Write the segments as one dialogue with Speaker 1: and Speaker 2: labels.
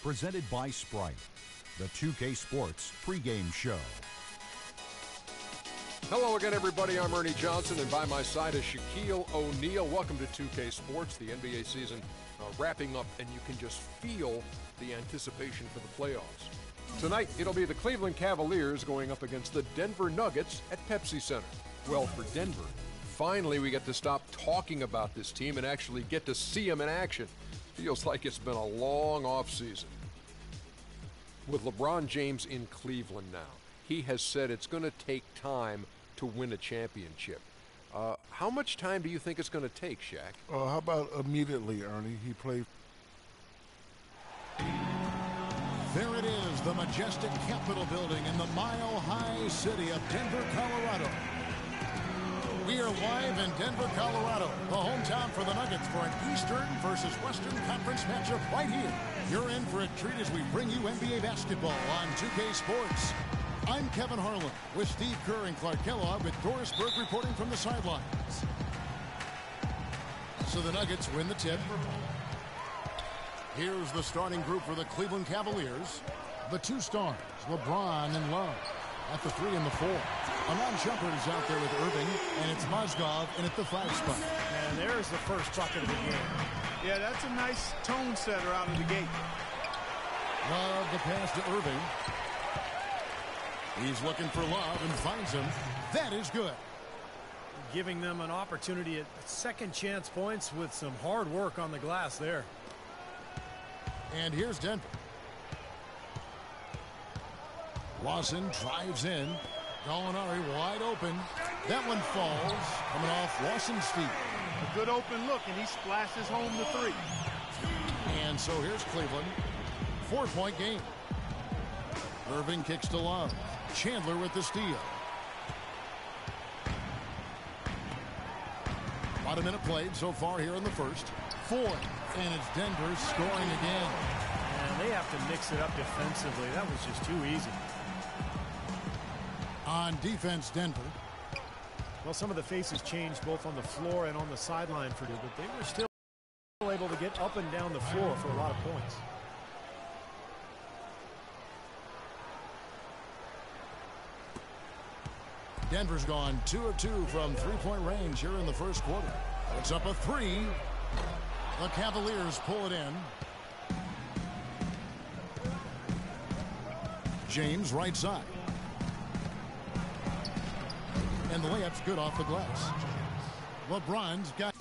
Speaker 1: Presented by Sprite, the 2K Sports pregame show.
Speaker 2: Hello again, everybody. I'm Ernie Johnson, and by my side is Shaquille O'Neal. Welcome to 2K Sports, the NBA season wrapping up, and you can just feel the anticipation for the playoffs. Tonight, it'll be the Cleveland Cavaliers going up against the Denver Nuggets at Pepsi Center. Well, for Denver, finally we get to stop talking about this team and actually get to see them in action. Feels like it's been a long offseason. With LeBron James in Cleveland now, he has said it's going to take time to win a championship. How much time do you think it's going to take, Shaq?
Speaker 3: How about immediately, Ernie? He played.
Speaker 4: There it is, the majestic Capitol building in the mile-high city of Denver, Colorado. We are live in Denver, Colorado, the hometown for the Nuggets for an Eastern versus Western Conference matchup right here. You're in for a treat as we bring you NBA basketball on 2K Sports. I'm Kevin Harlan with Steve Kerr and Clark Kellogg with Doris Burke reporting from the sidelines. So the Nuggets win the tip. Here's the starting group for the Cleveland Cavaliers. The two stars, LeBron and Love, at the 3 and the 4. Amon Shumpert's out there with Irving, and it's Mozgov in at the 5 spot.
Speaker 5: And there's the first bucket of the game.
Speaker 6: Yeah, that's a nice tone setter out of the gate.
Speaker 4: Love the pass to Irving. He's looking for Love and finds him. That is good.
Speaker 5: Giving them an opportunity at second chance points with some hard work on the glass there.
Speaker 4: And here's Denver. Lawson drives in. Gallinari wide open. That one falls, coming off Lawson's feet.
Speaker 6: A good open look, and he splashes home the 3.
Speaker 4: And so here's Cleveland. 4-point game. Irving kicks to Love. Chandler with the steal. About a minute played so far here in the first. 4. And it's Denver scoring again.
Speaker 5: And they have to mix it up defensively. That was just too easy.
Speaker 4: On defense, Denver.
Speaker 5: Well, some of the faces changed both on the floor and on the sideline for Denver, but they were still able to get up and down the floor for a lot of points.
Speaker 4: Denver's gone 2 of 2 from three-point range here in the first quarter. It's up a 3. The Cavaliers pull it in. James right side. And the layup's good off the glass. LeBron's got...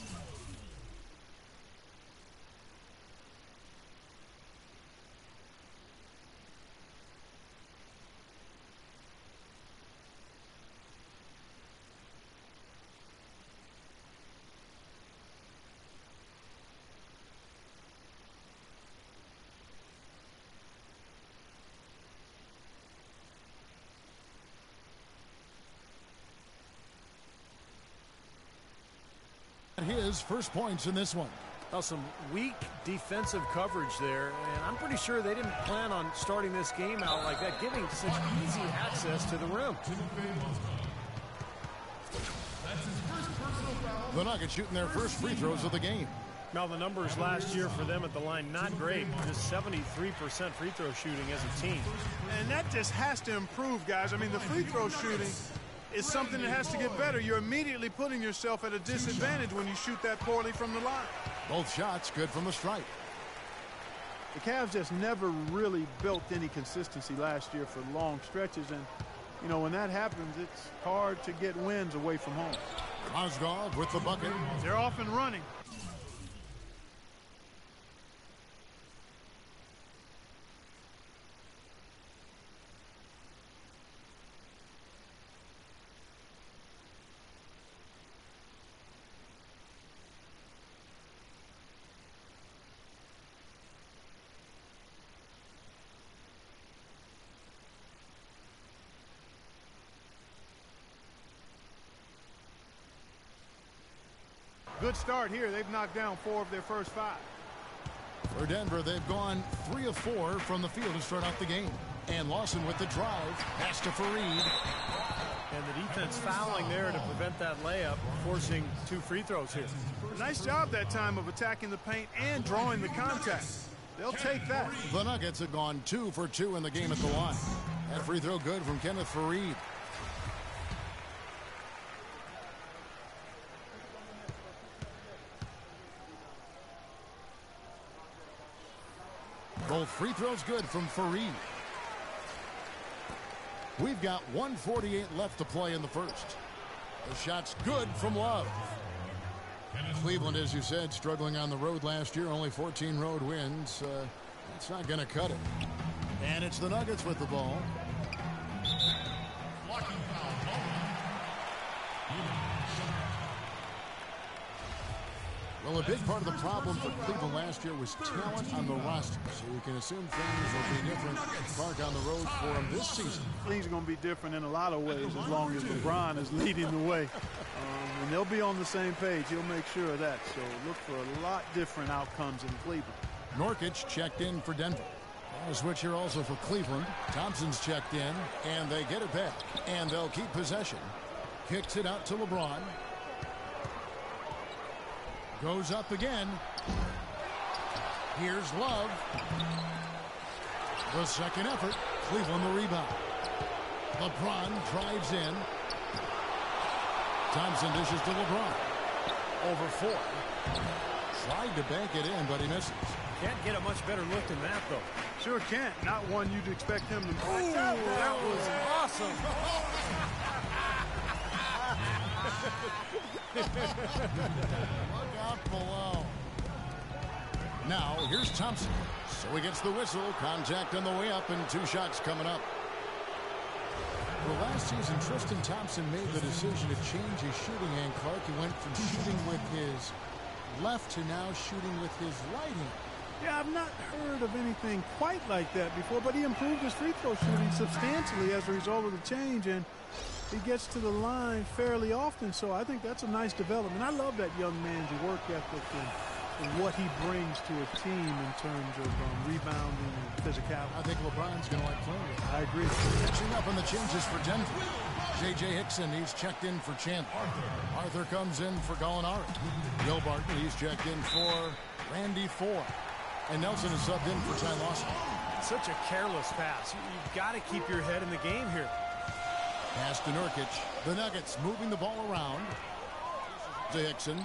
Speaker 4: his first points in this one.
Speaker 5: Well, some weak defensive coverage there, and I'm pretty sure they didn't plan on starting this game out like that, giving such easy access to the rim.
Speaker 4: The Nuggets shooting their first free throws of the game.
Speaker 5: Now, the numbers last year for them at the line, not great. Just 73% free throw shooting as a team.
Speaker 6: And that just has to improve, guys. I mean, the free throw shooting is something that has to get better. You're immediately putting yourself at a disadvantage when you shoot that poorly from the line.
Speaker 4: Both shots good from the stripe.
Speaker 6: The Cavs just never really built any consistency last year for long stretches, and you know, when that happens, it's hard to get wins away from home.
Speaker 4: Mozgov with the bucket.
Speaker 6: They're off and running. Good start here. They've knocked down 4 of their first 5.
Speaker 4: For Denver, they've gone 3 of 4 from the field to start out the game. And Lawson with the drive. Pass to Fareed.
Speaker 5: And the defense fouling there to prevent that layup, forcing 2 free throws here.
Speaker 6: Nice job that time of attacking the paint and drawing the contact. They'll take that.
Speaker 4: The Nuggets have gone 2 for 2 in the game at the line. That free throw good from Kenneth Fareed. Both free throws good from Fareed. We've got 1:48 left to play in the first. The shot's good from Love. Cleveland, as you said, struggling on the road last year. Only 14 road wins. That's not going to cut it. And it's the Nuggets with the ball. Well, a big part of the problem for Cleveland last year was talent on the roster. So you can assume things will be different. Park on the road for them this season.
Speaker 6: Things are going to be different in a lot of ways as long as LeBron is leading the way. And they'll be on the same page. He'll make sure of that. So look for a lot different outcomes in Cleveland.
Speaker 4: Nurkic checked in for Denver. A switch here also for Cleveland. Thompson's checked in, and they get it back. And they'll keep possession. Kicks it out to LeBron. Goes up again. Here's Love. The second effort. Cleveland the rebound. LeBron drives in. Thompson dishes to LeBron. Over 4. Tried to bank it in, but he misses.
Speaker 5: Can't get a much better look than that, though.
Speaker 6: Sure can't. Not one you'd expect him to.
Speaker 5: Ooh, that was awesome.
Speaker 4: Look out below. Now, here's Thompson. So he gets the whistle. Contact on the way up, and 2 shots coming up. Well, last season, Tristan Thompson made the decision to change his shooting hand, Clark. He went from shooting with his left to now shooting with his right hand.
Speaker 6: Yeah, I've not heard of anything quite like that before, but he improved his free throw shooting substantially as a result of the change, and he gets to the line fairly often, so I think that's a nice development. I love that young man's work ethic and what he brings to a team in terms of rebounding and physicality.
Speaker 4: I think LeBron's going to like playing with him.
Speaker 6: I agree.
Speaker 4: Catching up on the changes for Denver. J.J. Hickson, he's checked in for Chandler. Arthur comes in for Gallinari. Will Barton, he's checked in for Randy Ford. And Nelson is subbed in for Ty Lawson.
Speaker 5: Such a careless pass. You've got to keep your head in the game here.
Speaker 4: Pass to Nurkic. The Nuggets moving the ball around. To Hickson.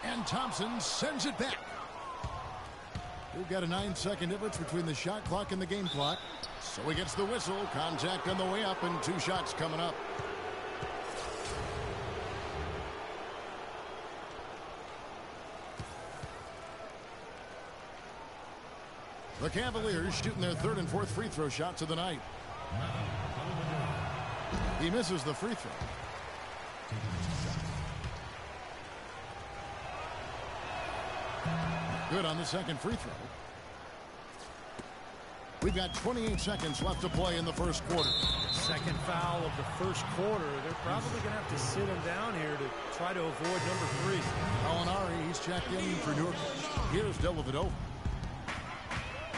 Speaker 4: And Thompson sends it back. We've got a 9-second difference between the shot clock and the game clock. So he gets the whistle. Contact on the way up, and 2 shots coming up. The Cavaliers shooting their 3rd and 4th free throw shots of the night. He misses the free throw. Good on the second free throw. We've got 28 seconds left to play in the first quarter.
Speaker 5: Second foul of the first quarter. They're probably going to have to sit him down here to try to avoid number 3.
Speaker 4: Gallinari, he's checked in for Nurkic. Here's Dellavedova.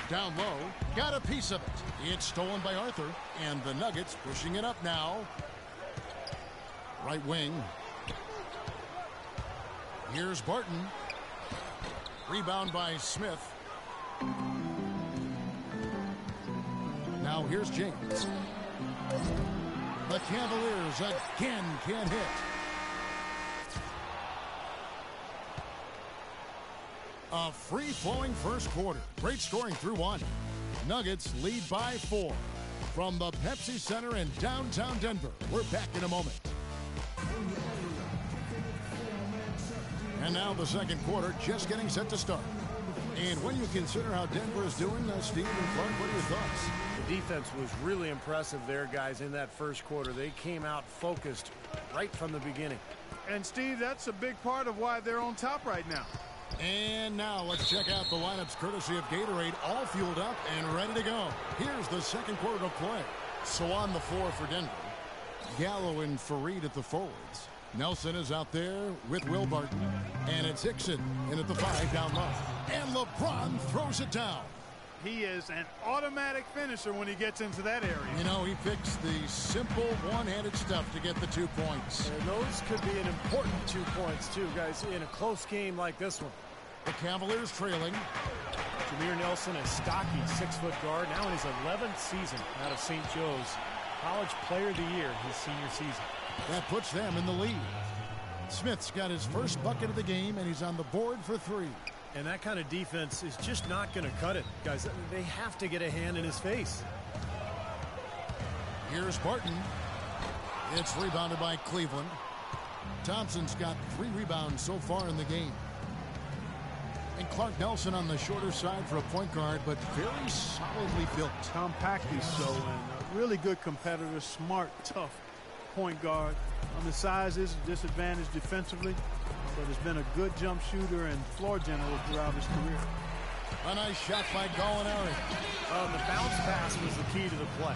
Speaker 4: Down low, got a piece of it. It's stolen by Arthur, and the Nuggets pushing it up now. Right wing. Here's Barton. Rebound by Smith. Now here's James. The Cavaliers again can't hit. A free-flowing first quarter. Great scoring through 1. Nuggets lead by 4. From the Pepsi Center in downtown Denver. We're back in a moment. And now the second quarter just getting set to start. And when you consider how Denver is doing, Steve and Clark, what are your thoughts?
Speaker 5: The defense was really impressive there, guys, in that first quarter. They came out focused right from the beginning.
Speaker 6: And, Steve, that's a big part of why they're on top right now.
Speaker 4: And now let's check out the lineups courtesy of Gatorade, all fueled up and ready to go. Here's the second quarter of play. So on the floor for Denver, Gallo and Fareed at the forwards. Nelson is out there with Will Barton. And it's Hickson in at the 5 down low. And LeBron throws it down.
Speaker 6: He is an automatic finisher when he gets into that area.
Speaker 4: You know, he picks the simple one-handed stuff to get the 2 points.
Speaker 5: And those could be an important 2 points, too, guys, in a close game like this one.
Speaker 4: The Cavaliers trailing.
Speaker 5: Jameer Nelson, a stocky 6-foot guard, now in his 11th season out of St. Joe's. College Player of the Year his senior season.
Speaker 4: That puts them in the lead. Smith's got his first bucket of the game, and he's on the board for 3.
Speaker 5: And that kind of defense is just not going to cut it, guys. They have to get a hand in his face.
Speaker 4: Here's Barton. It's rebounded by Cleveland. Thompson's got 3 rebounds so far in the game. And Clark Nelson on the shorter side for a point guard, but very solidly built.
Speaker 6: Compactly so, and a really good competitor, smart, tough point guard. The size is a disadvantage defensively, but has been a good jump shooter and floor general throughout his career.
Speaker 4: A nice shot by Gallinari.
Speaker 5: The bounce pass was the key to the play.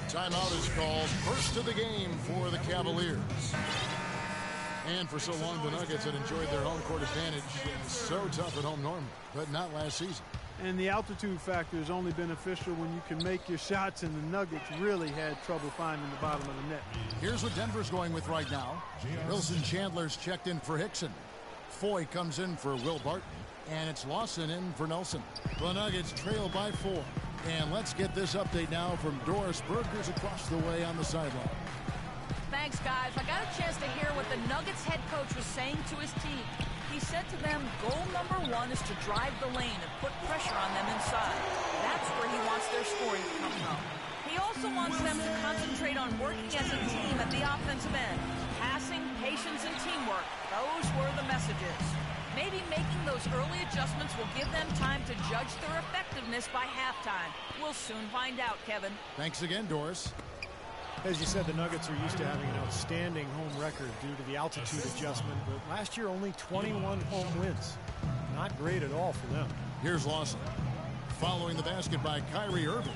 Speaker 4: Timeout is called. First of the game for the Cavaliers. And for so long, the Nuggets had enjoyed their home court advantage. So tough at home normally, but not last season.
Speaker 6: And the altitude factor is only beneficial when you can make your shots, and the Nuggets really had trouble finding the bottom of the net.
Speaker 4: Here's what Denver's going with right now. Wilson Chandler's checked in for Hickson. Foy comes in for Will Barton. And it's Lawson in for Nelson. The Nuggets trail by 4. And let's get this update now from Doris Burke, who's across the way on the sideline.
Speaker 7: Thanks, guys. I got a chance to hear what the Nuggets head coach was saying to his team. He said to them, goal number 1 is to drive the lane and put pressure on them inside. That's where he wants their scoring to come from. He also wants them to concentrate on working as a team at the offensive end. Passing, patience, and teamwork. Those were the messages. Maybe making those early adjustments will give them time to judge their effectiveness by halftime. We'll soon find out, Kevin.
Speaker 4: Thanks again, Doris.
Speaker 5: As you said, the Nuggets are used to having an outstanding home record due to the altitude adjustment, but last year only 21 home wins. Not great at all for them.
Speaker 4: Here's Lawson. Following the basket by Kyrie Irving.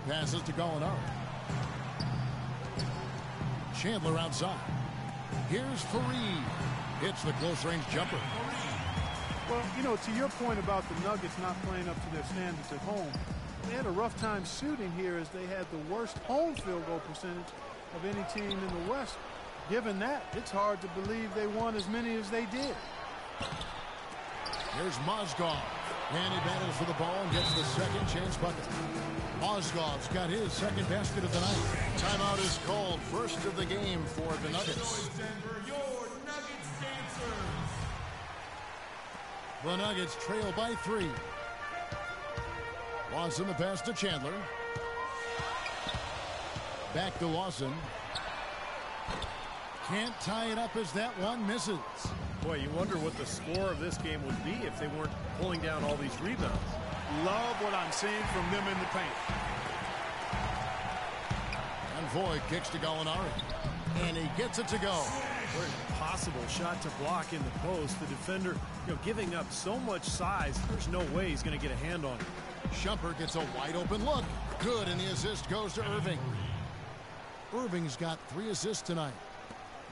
Speaker 4: Passes to Gallinari. Chandler outside. Here's Fareed. Hits the close-range jumper.
Speaker 6: Well, you know, to your point about the Nuggets not playing up to their standards at home, they had a rough time shooting here as they had the worst home field goal percentage of any team in the West. Given that, it's hard to believe they won as many as they did.
Speaker 4: Here's Mozgov. And he battles for the ball and gets the second chance bucket. Mozgov's got his second basket of the night. Timeout is called. First of the game for the Nuggets. The Nuggets trail by 3. Lawson the pass to Chandler. Back to Lawson. Can't tie it up as that one misses.
Speaker 5: Boy, you wonder what the score of this game would be if they weren't pulling down all these rebounds.
Speaker 6: Love what I'm seeing from them in the paint.
Speaker 4: And Voigt kicks to Gallinari. And he gets it to go.
Speaker 5: What an impossible shot to block in the post. The defender, giving up so much size, there's no way he's going to get a hand on it.
Speaker 4: Shumpert gets a wide open look. Good, and the assist goes to Irving. Irving's got 3 assists tonight.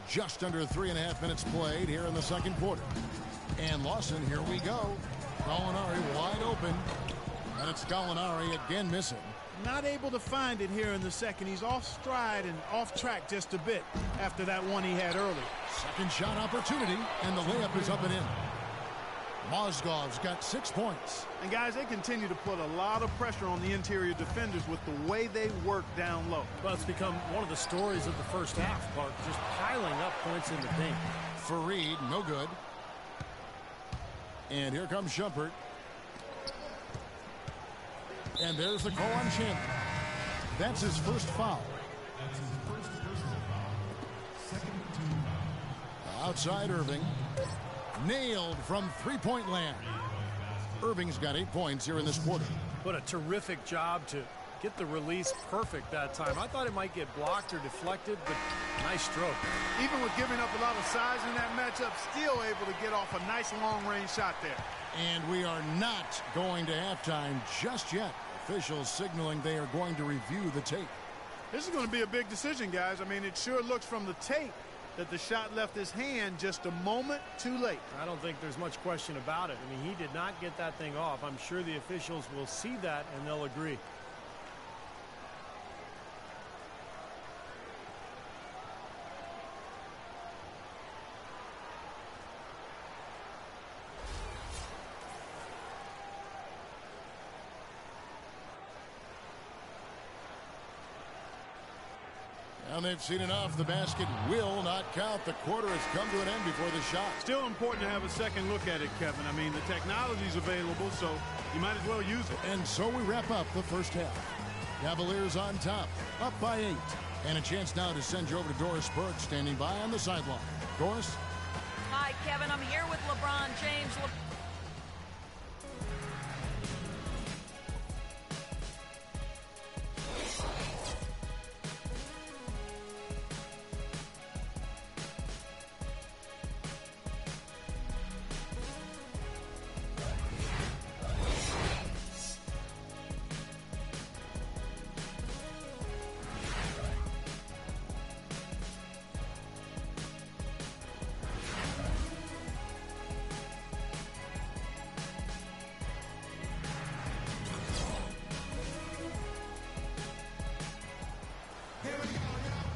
Speaker 4: Just under 3.5 minutes played here in the second quarter. And Lawson, here we go. Gallinari wide open. And it's Gallinari again missing.
Speaker 6: Not able to find it here in the second. He's off stride and off track just a bit after that one he had earlier.
Speaker 4: Second shot opportunity, and the layup is up and in. Mozgov's got 6 points.
Speaker 6: And guys, they continue to put a lot of pressure on the interior defenders with the way they work down low.
Speaker 5: Well, it's become one of the stories of the first half, Clark, just piling up points in the paint.
Speaker 4: Fareed, no good. And here comes Shumpert. And there's the call on Chandler. That's his first foul. Outside Irving. Nailed from three-point land. Irving's got 8 points here in this quarter.
Speaker 5: What a terrific job to get the release perfect that time. I thought it might get blocked or deflected, but nice stroke.
Speaker 6: Even with giving up a lot of size in that matchup, still able to get off a nice long-range shot there.
Speaker 4: And we are not going to halftime just yet. Officials signaling they are going to review the tape.
Speaker 6: This is going to be a big decision, guys. I mean, it sure looks from the tape that the shot left his hand just a moment too late.
Speaker 5: I don't think there's much question about it. I mean, he did not get that thing off. I'm sure the officials will see that and they'll agree.
Speaker 4: And they've seen enough. The basket will not count. The quarter has come to an end before the shot.
Speaker 6: Still important to have a second look at it, Kevin. I mean, the technology's available, so you might as well use it.
Speaker 4: And so we wrap up the first half. Cavaliers on top, up by 8. And a chance now to send you over to Doris Burke, standing by on the sideline. Doris?
Speaker 7: Hi, Kevin. I'm here with LeBron James.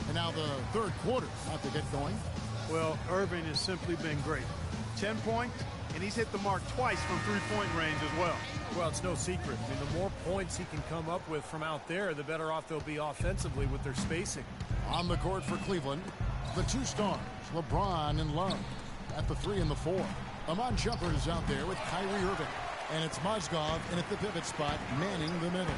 Speaker 4: And now the third quarter about to get going.
Speaker 6: Well, Irving has simply been great. 10 points, and he's hit the mark twice from three-point range as well.
Speaker 5: Well, it's no secret. I mean, the more points he can come up with from out there, the better off they'll be offensively with their spacing.
Speaker 4: On the court for Cleveland, the two stars, LeBron and Love. At the 3 and the 4. Amon Shumpert is out there with Kyrie Irving. And it's Mozgov in at the pivot spot, manning the middle.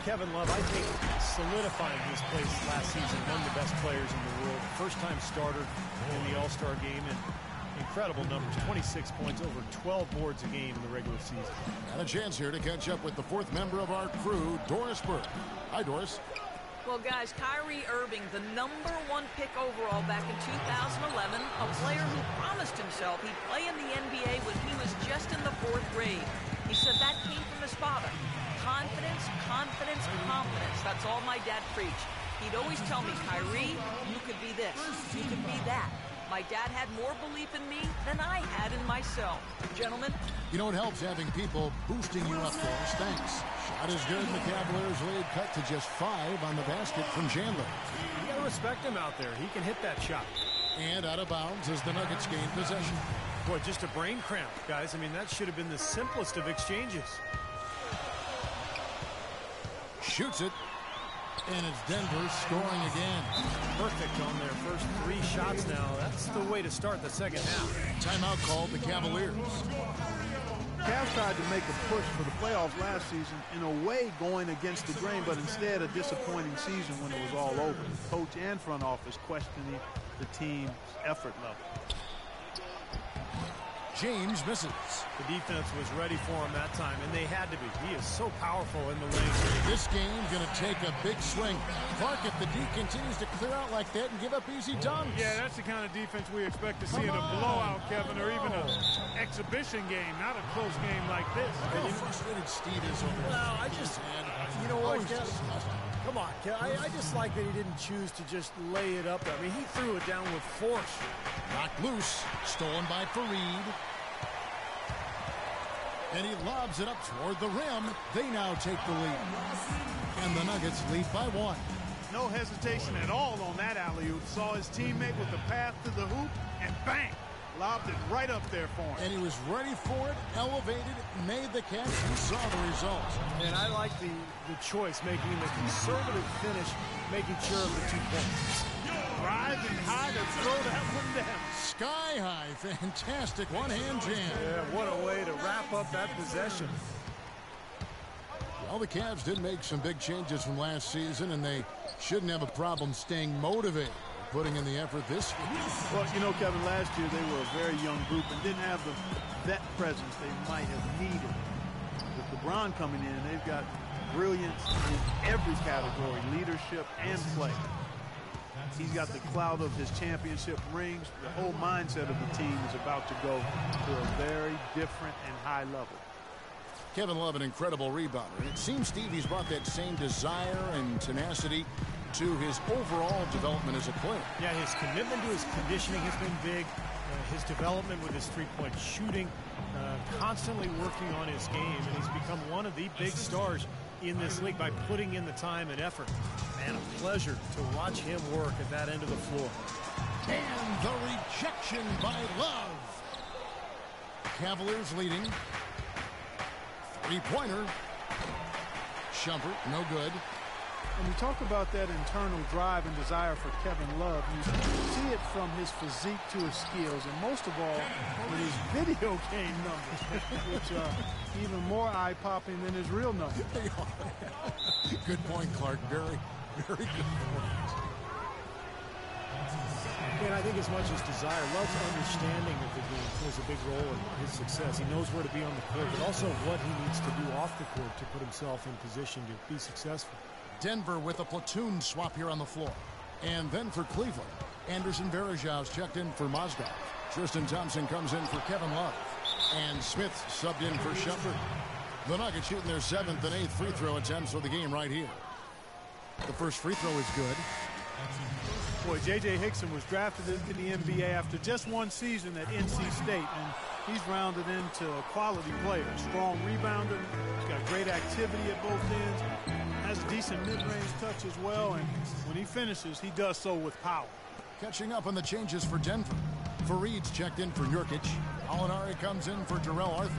Speaker 5: Kevin Love, I think, solidifying his place last season, one of the best players in the world. First-time starter in the All-Star game, and incredible numbers. 26 points, over 12 boards a game in the regular season.
Speaker 4: And a chance here to catch up with the fourth member of our crew, Doris Burke. Hi, Doris.
Speaker 7: Well, guys, Kyrie Irving, the #1 pick overall back in 2011, a player who promised himself he'd play in the NBA when he was just in the 4th grade. He said that came from his father. Confidence, confidence, confidence. That's all my dad preached. He'd always tell me, Kyrie, you could be this, you could be that. My dad had more belief in me than I had in myself. Gentlemen.
Speaker 4: You know, it helps having people boosting you up, Doris. Thanks. Shot is good, and the Cavaliers lead cut to just 5 on the basket from Chandler.
Speaker 5: You got to respect him out there. He can hit that shot.
Speaker 4: And out of bounds as the Nuggets gain possession.
Speaker 5: Boy, just a brain cramp, guys. I mean, that should have been the simplest of exchanges.
Speaker 4: Shoots it. And it's Denver scoring again.
Speaker 5: Perfect on their first 3 shots now. That's the way to start the second half.
Speaker 4: Timeout called the Cavaliers.
Speaker 6: Cavs tried to make a push for the playoffs last season, in a way going against the grain, but instead a disappointing season when it was all over. Coach and front office questioning the team's effort level.
Speaker 4: James misses.
Speaker 5: The defense was ready for him that time, and they had to be. He is so powerful in the lane.
Speaker 4: This game's going to take a big swing. Clark, if the D continues to clear out like that and give up easy dunks.
Speaker 6: Yeah, that's the kind of defense we expect to see in a blowout, Kevin, or even an exhibition game, not a close game like this.
Speaker 4: How frustrated Steve is over this.
Speaker 5: Well, I just, you know what, come on, I just like that he didn't choose to just lay it up there. I mean, he threw it down with force.
Speaker 4: Knocked loose, stolen by Fareed. And he lobs it up toward the rim. They now take the lead. And the Nuggets lead by 1.
Speaker 6: No hesitation at all on that alley-oop. Saw his teammate with the path to the hoop, and bang! Lobbed it right up there for him.
Speaker 4: And he was ready for it, elevated, made the catch. You saw the result.
Speaker 5: And I like the choice, making the conservative finish, making sure of the 2 points.
Speaker 6: Rising high to throw that one down.
Speaker 4: Sky high, fantastic one-hand jam.
Speaker 5: Yeah, what a way to wrap up that possession.
Speaker 4: Well, the Cavs did make some big changes from last season, and they shouldn't have a problem staying motivated, putting in the effort this year.
Speaker 6: Well, you know, Kevin, last year they were a very young group and didn't have the vet presence they might have needed. With LeBron coming in, they've got brilliance in every category, leadership and play. He's got the clout of his championship rings. The whole mindset of the team is about to go to a very different and high level.
Speaker 4: Kevin Love, an incredible rebounder. And it seems, Steve, he's brought that same desire and tenacity to his overall development as a player.
Speaker 5: Yeah, his commitment to his conditioning has been big. His development with his three-point shooting, constantly working on his game, and he's become one of the big stars in this league by putting in the time and effort. Man, a pleasure to watch him work at that end of the floor.
Speaker 4: And the rejection by Love. Cavaliers leading. Three-pointer. Shumpert, no good.
Speaker 6: When you talk about that internal drive and desire for Kevin Love, you see it from his physique to his skills, and most of all, with his video game numbers, which are even more eye-popping than his real numbers.
Speaker 4: Good point, Clark. Very, very good point.
Speaker 5: And I think as much as desire, Love's understanding of the game plays a big role in his success. He knows where to be on the court, but also what he needs to do off the court to put himself in position to be successful.
Speaker 4: Denver with a platoon swap here on the floor. And then for Cleveland, Anderson Varejau's checked in for Mozgov. Tristan Thompson comes in for Kevin Love. And Smith subbed in for Shumpert. The Nuggets shooting their 7th and 8th free throw attempts for the game right here. The first free throw is good.
Speaker 6: Boy, J.J. Hickson was drafted into the NBA after just one season at NC State, and he's rounded into a quality player. Strong rebounder, he's got great activity at both ends, has a decent mid-range touch as well, and when he finishes, he does so with power.
Speaker 4: Catching up on the changes for Denver. Fareed's checked in for Nurkic. Alinari comes in for Terrell Arthur.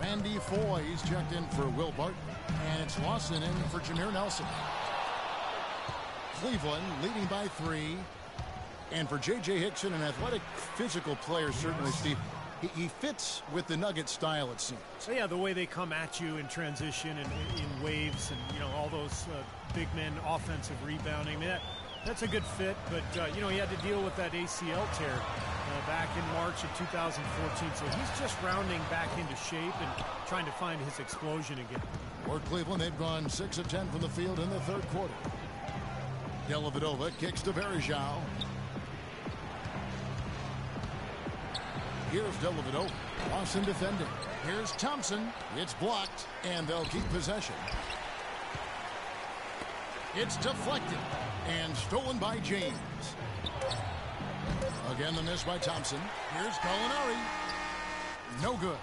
Speaker 4: Randy Foy's checked in for Will Barton. And it's Lawson in for Jameer Nelson. Cleveland leading by 3. And for J.J. Hickson, an athletic, physical player, certainly, Steve. He fits with the Nugget style, it seems.
Speaker 5: So yeah, the way they come at you in transition and in waves and, you know, all those big men offensive rebounding. I mean, that's a good fit, but, you know, he had to deal with that ACL tear back in March of 2014. So he's just rounding back into shape and trying to find his explosion again.
Speaker 4: For Cleveland, they've gone 6 of 10 from the field in the third quarter. Dellavedova kicks to Varejao. Here's Dellavedova. Lawson defending. Here's Thompson. It's blocked, and they'll keep possession. It's deflected and stolen by James. Again, the miss by Thompson. Here's Gallinari. No good.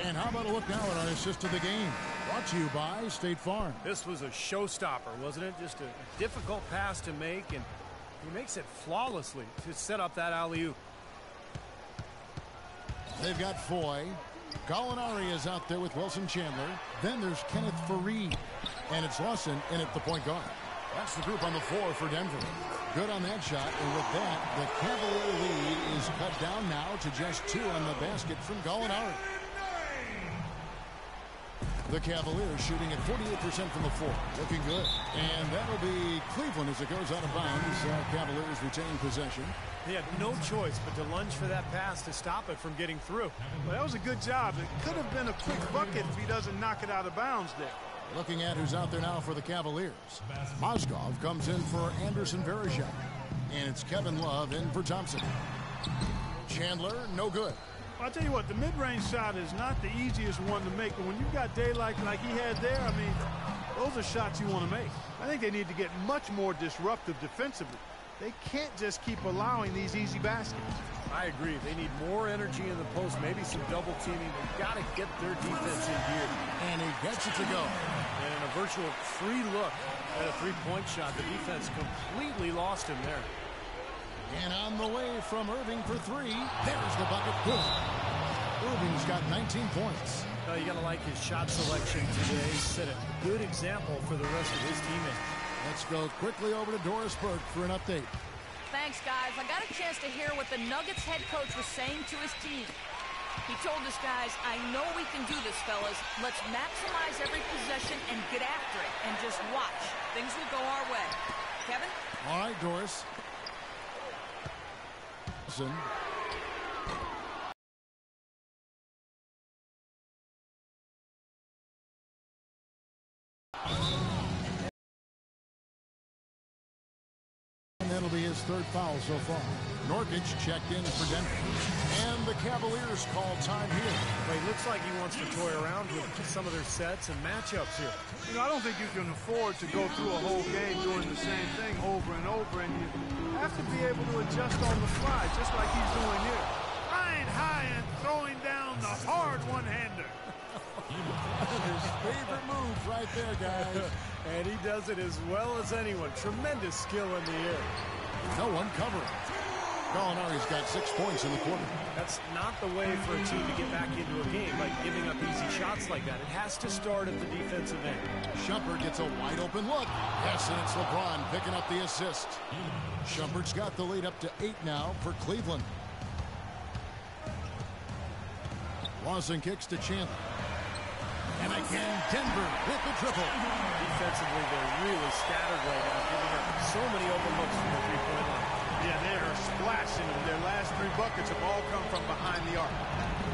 Speaker 4: And how about a look now at our assist of the game? Brought to you by State Farm.
Speaker 5: This was a showstopper, wasn't it? Just a difficult pass to make, and he makes it flawlessly to set up that alley-oop.
Speaker 4: They've got Foy. Gallinari is out there with Wilson Chandler. Then there's Kenneth Fareed. And it's Lawson in at the point guard. That's the group on the floor for Denver. Good on that shot, and with that, the Cavalier lead is cut down now to just 2 on the basket from Gallinari. The Cavaliers shooting at 48% from the floor. Looking good. And that'll be Cleveland as it goes out of bounds. Cavaliers retain possession.
Speaker 5: He had no choice but to lunge for that pass to stop it from getting through.
Speaker 6: Well, that was a good job. It could have been a quick bucket if he doesn't knock it out of bounds there.
Speaker 4: Looking at who's out there now for the Cavaliers. Mozgov comes in for Anderson Varejao. And it's Kevin Love in for Thompson. Chandler, no good.
Speaker 6: I'll tell you what, the mid-range shot is not the easiest one to make, but when you've got daylight like he had there, I mean, those are shots you want to make. I think they need to get much more disruptive defensively. They can't just keep allowing these easy baskets.
Speaker 5: I agree. They need more energy in the post, maybe some double teaming. They've got to get their defense in gear.
Speaker 4: And he gets it to go.
Speaker 5: And in a virtual free look at a three-point shot, the defense completely lost him there.
Speaker 4: And on the way from Irving for 3. There's the bucket. Good. Irving's got 19 points.
Speaker 5: You got to like his shot selection today. Set a good example for the rest of his teammates.
Speaker 4: Let's go quickly over to Doris Burke for an update.
Speaker 7: Thanks, guys. I got a chance to hear what the Nuggets head coach was saying to his team. He told us, guys, I know we can do this, fellas. Let's maximize every possession and get after it. And just watch. Things will go our way. Kevin?
Speaker 4: All right, Doris. his third foul so far. Nurkic checked in for Denver. And the Cavaliers call time here.
Speaker 5: Well, he looks like he wants to toy around with some of their sets and matchups here.
Speaker 6: You know, I don't think you can afford to go through a whole game doing the same thing over and over, and you have to be able to adjust on the fly, just like he's doing here. Flying high and throwing down the hard one-hander.
Speaker 4: His favorite move right there, guys.
Speaker 5: And he does it as well as anyone. Tremendous skill in the air.
Speaker 4: No one covering. Gallinari's got 6 points in the quarter.
Speaker 5: That's not the way for a team to get back into a game, by giving up easy shots like that. It has to start at the defensive end.
Speaker 4: Shumpert gets a wide open look. Yes, and it's LeBron picking up the assist. Shumpert's got the lead up to 8 now for Cleveland. Lawson kicks to Chandler. And again, Denver with the triple.
Speaker 5: Defensively, they're really scattered right now, giving up so many open looks from the three-point line.
Speaker 6: Yeah, they are splashing them. Their last 3 buckets have all come from behind the arc.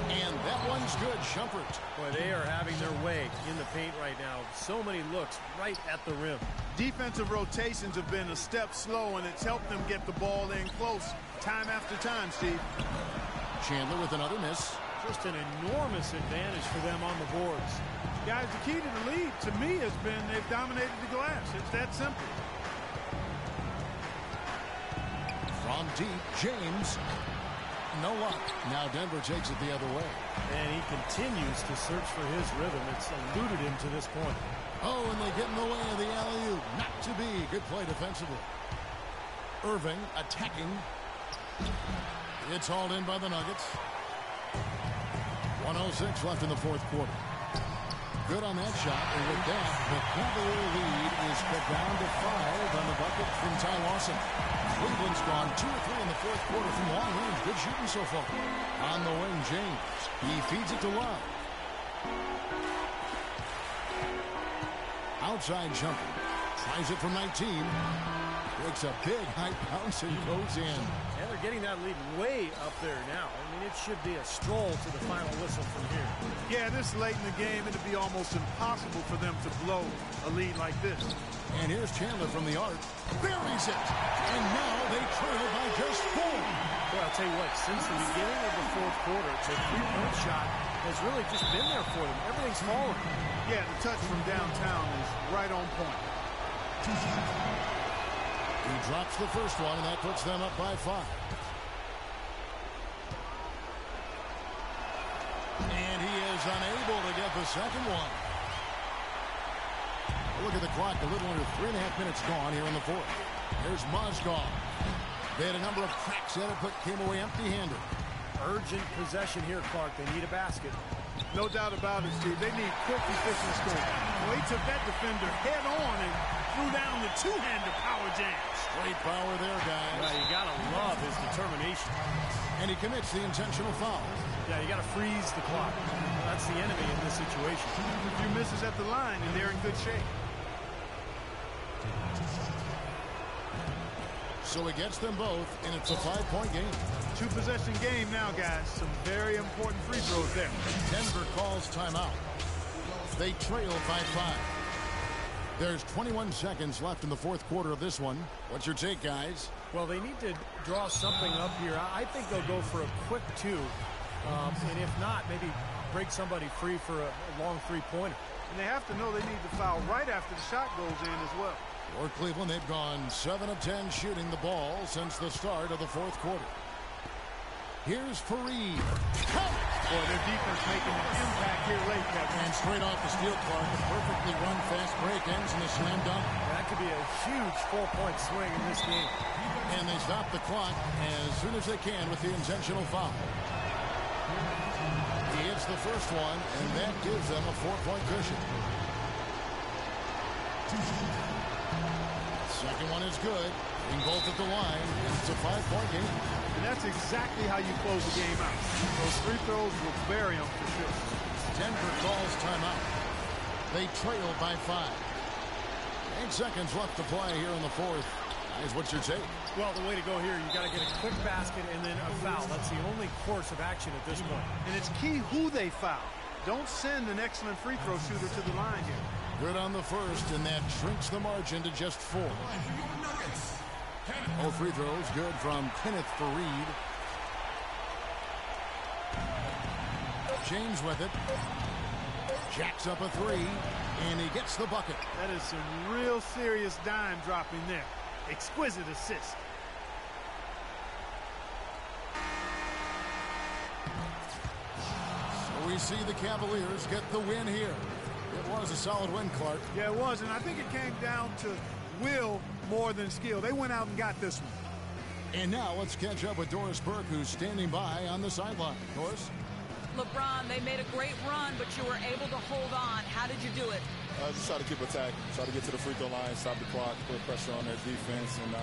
Speaker 4: And that one's good, Shumpert.
Speaker 5: Boy, they are having their way in the paint right now. So many looks right at the rim.
Speaker 6: Defensive rotations have been a step slow, and it's helped them get the ball in close time after time, Steve.
Speaker 4: Chandler with another miss.
Speaker 5: Just an enormous advantage for them on the boards.
Speaker 6: Guys, the key to the lead, to me, has been they've dominated the glass. It's that simple.
Speaker 4: From deep, James. No luck. Now Denver takes it the other way.
Speaker 5: And he continues to search for his rhythm. It's eluded him to this point.
Speaker 4: Oh, and they get in the way of the alley-oop. Not to be. Good play defensively. Irving attacking. It's hauled in by the Nuggets. 1:06 left in the fourth quarter. Good on that shot, and with that, the Cavalier lead is cut down to 5 on the bucket from Ty Lawson. Cleveland's gone 2 or 3 in the fourth quarter from long range. Good shooting so far. On the wing, James. He feeds it to Love. Outside jumper. Tries it from 19. Takes a big high bounce and goes in.
Speaker 5: And they're getting that lead way up there now. I mean, it should be a stroll to the final whistle from here.
Speaker 6: Yeah, this late in the game, it'd be almost impossible for them to blow a lead like this.
Speaker 4: And here's Chandler from the arc. Buries it. And now they trail by just 4.
Speaker 5: Well, I'll tell you what, since the beginning of the fourth quarter, the three-point shot has really just been there for them. Everything's falling.
Speaker 6: Yeah, the touch from downtown is right on point.
Speaker 4: He drops the first one, and that puts them up by 5. And he is unable to get the second one. Look at the clock, a little under 3.5 minutes gone here in the fourth. There's Mozgov. They had a number of cracks at it, but came away empty-handed.
Speaker 5: Urgent possession here, Clark. They need a basket.
Speaker 6: No doubt about it, Steve. They need quick, efficient scoring. Well, he took that defender head on and threw down the two-hander power jam.
Speaker 4: Great power there, guys.
Speaker 5: Well, you got to love his determination.
Speaker 4: And he commits the intentional foul.
Speaker 5: Yeah, you got to freeze the clock. That's the enemy in this situation.
Speaker 6: A few misses at the line, and they're in good shape.
Speaker 4: So he gets them both, and it's a 5-point game.
Speaker 6: 2-possession game now, guys. Some very important free throws there.
Speaker 4: Denver calls timeout. They trail by 5. There's 21 seconds left in the fourth quarter of this one. What's your take, guys?
Speaker 5: Well, they need to draw something up here. I think they'll go for a quick 2. And if not, maybe break somebody free for a long three-pointer.
Speaker 6: And they have to know they need to foul right after the shot goes in as well.
Speaker 4: For Cleveland, they've gone 7 of 10 shooting the ball since the start of the fourth quarter. Here's Fareed.
Speaker 6: Boy, their defense making an impact here late, Kevin.
Speaker 4: And straight off the steal, Clark, a perfectly run fast break ends in a slam dunk.
Speaker 5: That could be a huge 4-point swing in this game.
Speaker 4: And they stop the clock as soon as they can with the intentional foul. He hits the first one, and that gives them a 4-point cushion. Second one is good. Being both at the line, and it's a 5-point game.
Speaker 6: And that's exactly how you close the game out. Those free throws will bury them for sure.
Speaker 4: Denver calls timeout. They trail by 5. 8 seconds left to play here in the fourth. Guys, what's your take?
Speaker 5: Well, the way to go here, you got to get a quick basket and then a foul. That's the only course of action at this point.
Speaker 6: And it's key who they foul. Don't send an excellent free throw shooter to the line here.
Speaker 4: Good on the first, and that shrinks the margin to just 4. All free throws good from Kenneth Fareed. James with it. Jacks up a three, and he gets the bucket.
Speaker 6: That is some real serious dime dropping there. Exquisite assist.
Speaker 4: So we see the Cavaliers get the win here. It was a solid win, Clark.
Speaker 6: Yeah, it was, and I think it came down to will more than skill. They went out and got this one.
Speaker 4: And now let's catch up with Doris Burke, who's standing by on the sideline. Doris?
Speaker 7: LeBron, they made a great run, but you were able to hold on. How did you do it?
Speaker 8: Just try to keep attacking, try to get to the free throw line, stop the clock, put pressure on their defense, and